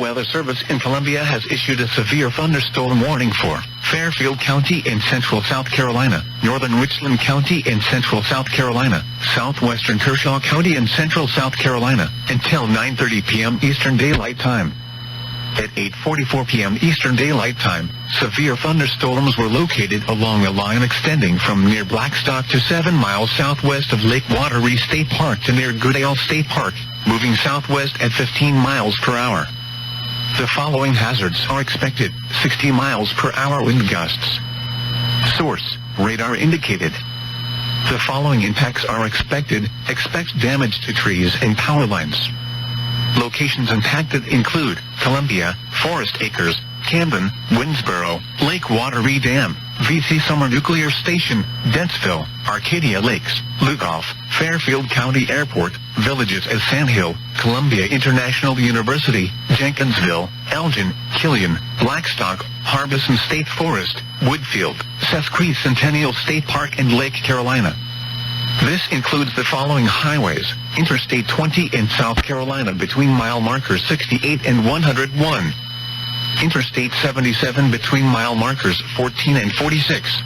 Weather Service in Columbia has issued a severe thunderstorm warning for Fairfield County in central South Carolina, northern Richland County in central South Carolina, southwestern Kershaw County in central South Carolina, until 9:30 p.m. Eastern Daylight Time. At 8:44 p.m. Eastern Daylight Time, severe thunderstorms were located along a line extending from near Blackstock to 7 miles southwest of Lake WXRY State Park to near Goodale State Park, moving southwest at 15 miles per hour. The following hazards are expected: 60 miles per hour wind gusts. Source: radar indicated. The following impacts are expected. Expect damage to trees and power lines. Locations impacted include Columbia, Forest Acres, Camden, Winnsboro, Lake WXRY Dam, VC Summer Nuclear Station, Dentsville, Arcadia Lakes, Lugoff, Fairfield County Airport, villages at Sandhill, Columbia International University, Jenkinsville, Elgin, Killian, Blackstock, Harbison State Forest, Woodfield, Sesquicentennial State Park, and Lake Carolina. This includes the following highways: Interstate 20 in South Carolina between mile markers 68 and 101. Interstate 77 between mile markers 14 and 46.